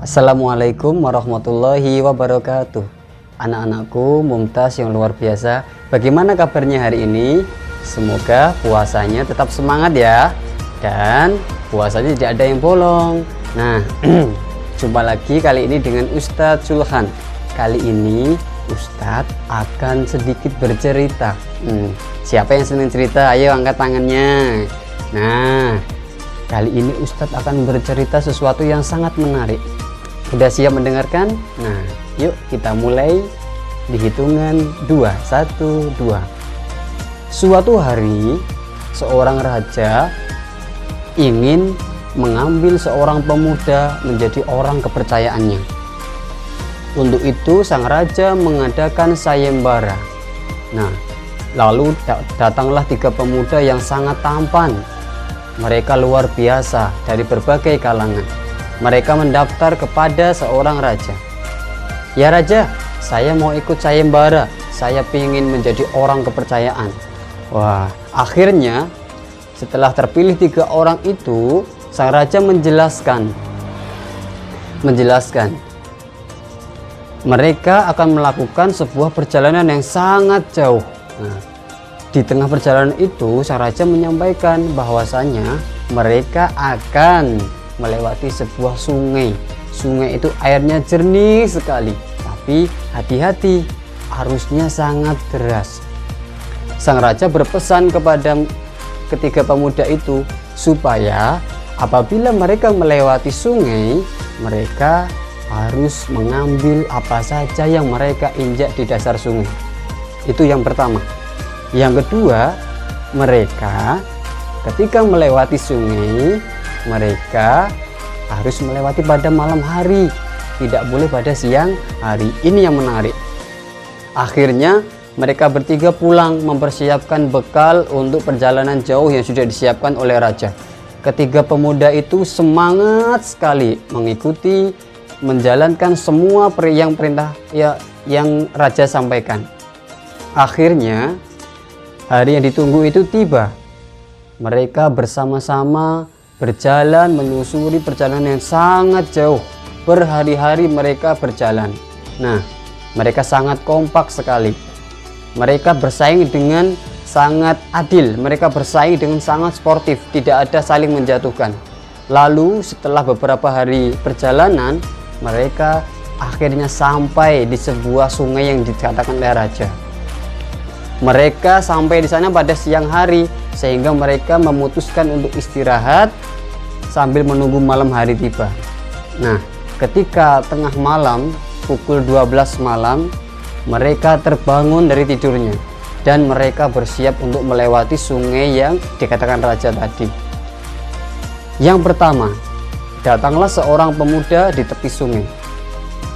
Assalamualaikum warahmatullahi wabarakatuh. Anak-anakku Mumtaz yang luar biasa, bagaimana kabarnya hari ini? Semoga puasanya tetap semangat ya, dan puasanya tidak ada yang bolong. Nah, jumpa lagi kali ini dengan Ustadz Zulhan. Kali ini Ustadz akan sedikit bercerita. Siapa yang senang cerita? Ayo angkat tangannya. Nah, kali ini Ustadz akan bercerita sesuatu yang sangat menarik. Udah siap mendengarkan? Nah, yuk kita mulai di hitungan 2. 1, 2. Suatu hari, seorang raja ingin mengambil seorang pemuda menjadi orang kepercayaannya. Untuk itu, sang raja mengadakan sayembara. Nah, lalu datanglah 3 pemuda yang sangat tampan. Mereka luar biasa dari berbagai kalangan. Mereka mendaftar kepada seorang raja. Ya raja, saya mau ikut sayembara. Saya ingin menjadi orang kepercayaan. Wah, akhirnya setelah terpilih 3 orang itu, sang raja menjelaskan mereka akan melakukan sebuah perjalanan yang sangat jauh. Nah, di tengah perjalanan itu, sang raja menyampaikan bahwasanya mereka akan melewati sebuah sungai. Sungai itu airnya jernih sekali, tapi hati-hati, arusnya sangat deras. Sang raja berpesan kepada ketiga pemuda itu supaya apabila mereka melewati sungai, mereka harus mengambil apa saja yang mereka injak di dasar sungai. Itu yang pertama. Yang kedua, mereka ketika melewati sungai, mereka harus melewati pada malam hari, tidak boleh pada siang hari. Ini yang menarik. Akhirnya mereka bertiga pulang mempersiapkan bekal untuk perjalanan jauh yang sudah disiapkan oleh raja. Ketiga pemuda itu semangat sekali mengikuti, menjalankan semua perintah yang raja sampaikan. Akhirnya hari yang ditunggu itu tiba. Mereka bersama-sama berjalan menyusuri perjalanan yang sangat jauh. Berhari-hari mereka berjalan. Nah, mereka sangat kompak sekali. Mereka bersaing dengan sangat adil. Mereka bersaing dengan sangat sportif. Tidak ada saling menjatuhkan. Lalu setelah beberapa hari perjalanan, mereka akhirnya sampai di sebuah sungai yang dikatakan oleh raja. Mereka sampai di sana pada siang hari, sehingga mereka memutuskan untuk istirahat sambil menunggu malam hari tiba. Nah, ketika tengah malam, pukul 12 malam, mereka terbangun dari tidurnya dan mereka bersiap untuk melewati sungai yang dikatakan raja tadi. Yang pertama, datanglah seorang pemuda di tepi sungai.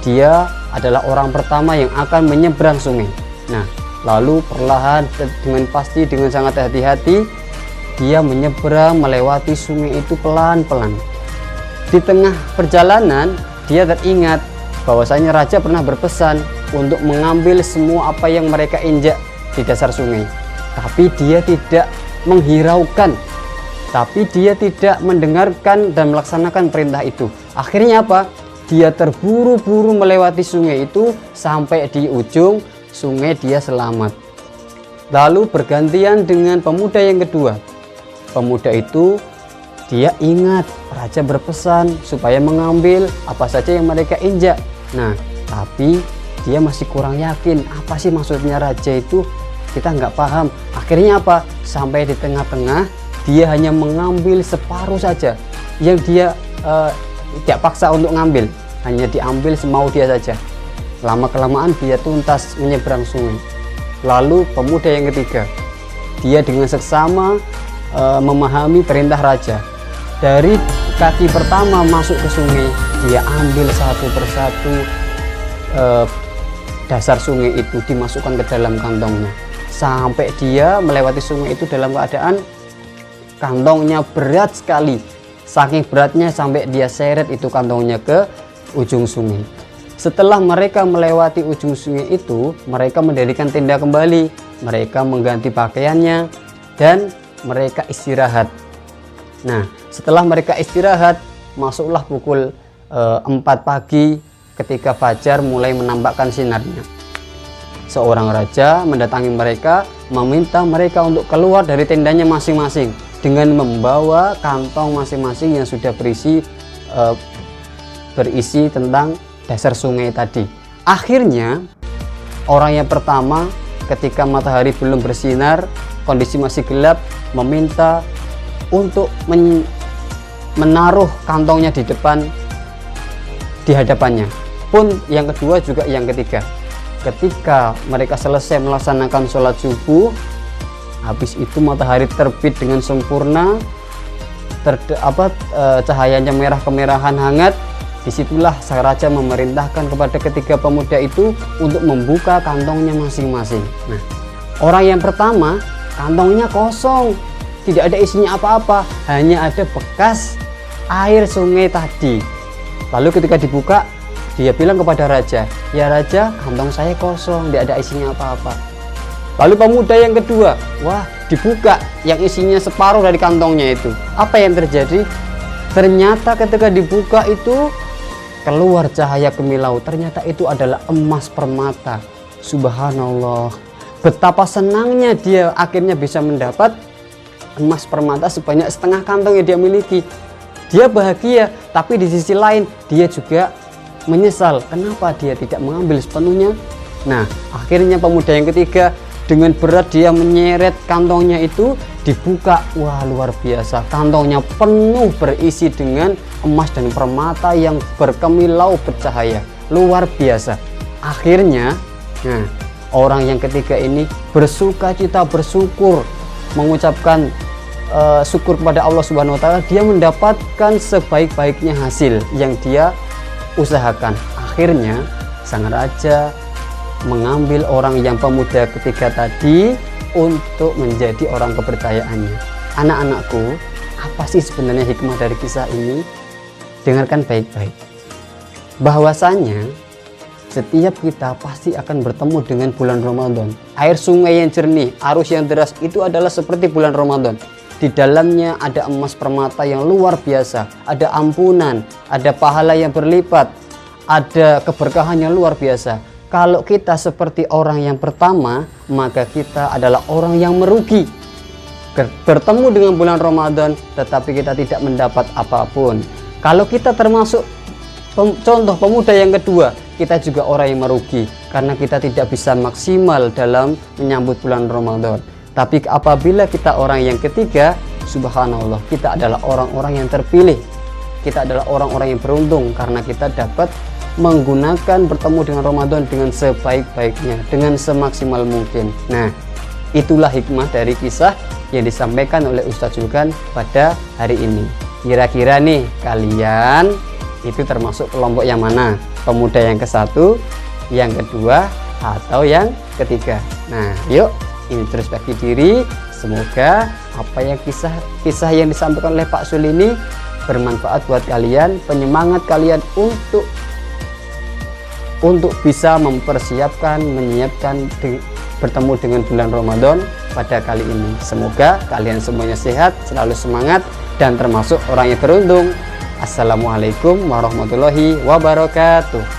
Dia adalah orang pertama yang akan menyeberang sungai. Nah, lalu perlahan dengan pasti, dengan sangat hati-hati, dia menyeberang melewati sungai itu pelan-pelan. Di tengah perjalanan, dia teringat bahwasanya raja pernah berpesan untuk mengambil semua apa yang mereka injak di dasar sungai. Tapi dia tidak menghiraukan, tapi dia tidak mendengarkan dan melaksanakan perintah itu. Akhirnya apa? Dia terburu-buru melewati sungai itu sampai di ujung sungai, dia selamat. Lalu bergantian dengan pemuda yang kedua. Pemuda itu dia ingat raja berpesan supaya mengambil apa saja yang mereka injak. Nah, tapi dia masih kurang yakin apa sih maksudnya raja itu, kita nggak paham. Akhirnya apa? Sampai di tengah-tengah, dia hanya mengambil separuh saja yang dia tidak paksa untuk ngambil, hanya diambil semau dia saja. Lama-kelamaan dia tuntas menyeberang sungai. Lalu pemuda yang ketiga, dia dengan seksama memahami perintah raja. Dari kaki pertama masuk ke sungai, dia ambil satu persatu dasar sungai itu, dimasukkan ke dalam kantongnya. Sampai dia melewati sungai itu dalam keadaan kantongnya berat sekali. Saking beratnya sampai dia seret itu kantongnya ke ujung sungai. Setelah mereka melewati ujung sungai itu, mereka mendirikan tenda kembali. Mereka mengganti pakaiannya dan mereka istirahat. Nah, setelah mereka istirahat, masuklah pukul 4 pagi ketika fajar mulai menampakkan sinarnya. Seorang raja mendatangi mereka, meminta mereka untuk keluar dari tendanya masing-masing dengan membawa kantong masing-masing yang sudah berisi tentang dasar sungai tadi. Akhirnya orang yang pertama ketika matahari belum bersinar, kondisi masih gelap, meminta untuk menaruh kantongnya di hadapannya. Pun yang kedua juga yang ketiga. Ketika mereka selesai melaksanakan sholat subuh, habis itu matahari terbit dengan sempurna, cahayanya merah kemerahan hangat. Disitulah sang raja memerintahkan kepada ketiga pemuda itu untuk membuka kantongnya masing-masing. Nah, orang yang pertama kantongnya kosong, tidak ada isinya apa-apa, hanya ada bekas air sungai tadi. Lalu ketika dibuka, dia bilang kepada raja, "Ya raja, kantong saya kosong, tidak ada isinya apa-apa." Lalu pemuda yang kedua, wah, dibuka, yang isinya separuh dari kantongnya itu. Apa yang terjadi? Ternyata ketika dibuka itu keluar cahaya kemilau. Ternyata itu adalah emas permata. Subhanallah, betapa senangnya dia akhirnya bisa mendapat emas permata sebanyak setengah kantong yang dia miliki. Dia bahagia, tapi di sisi lain dia juga menyesal kenapa dia tidak mengambil sepenuhnya. Nah, akhirnya pemuda yang ketiga dengan berat dia menyeret kantongnya itu, dibuka. Wah, luar biasa, kantongnya penuh berisi dengan emas dan permata yang berkemilau bercahaya, luar biasa. Akhirnya orang yang ketiga ini bersuka cita, bersyukur, mengucapkan syukur kepada Allah Subhanahu wa Ta'ala. Dia mendapatkan sebaik-baiknya hasil yang dia usahakan. Akhirnya sang raja mengambil orang yang pemuda ketiga tadi untuk menjadi orang kepercayaannya. Anak-anakku, apa sih sebenarnya hikmah dari kisah ini? Dengarkan baik-baik. Bahwasanya setiap kita pasti akan bertemu dengan bulan Ramadan. Air sungai yang jernih, arus yang deras itu adalah seperti bulan Ramadan. Di dalamnya ada emas permata yang luar biasa, ada ampunan, ada pahala yang berlipat, ada keberkahan yang luar biasa. Kalau kita seperti orang yang pertama, maka kita adalah orang yang merugi. Bertemu dengan bulan Ramadan, tetapi kita tidak mendapat apapun. Kalau kita termasuk contoh pemuda yang kedua, kita juga orang yang merugi, karena kita tidak bisa maksimal dalam menyambut bulan Ramadan. Tapi apabila kita orang yang ketiga, subhanallah, kita adalah orang-orang yang terpilih. Kita adalah orang-orang yang beruntung karena kita dapat menggunakan bertemu dengan Ramadan dengan sebaik-baiknya, dengan semaksimal mungkin. Nah, itulah hikmah dari kisah yang disampaikan oleh Ustadz Julkan pada hari ini. Kira-kira nih, kalian itu termasuk kelompok yang mana? Pemuda yang ke-1, yang kedua, atau yang ketiga? Nah, yuk introspeksi diri. Semoga apa yang kisah yang disampaikan oleh Pak Sul ini bermanfaat buat kalian, penyemangat kalian untuk bisa mempersiapkan, menyiapkan bertemu dengan bulan Ramadan pada kali ini. Semoga kalian semuanya sehat, selalu semangat, dan termasuk orang yang beruntung. Assalamualaikum warahmatullahi wabarakatuh.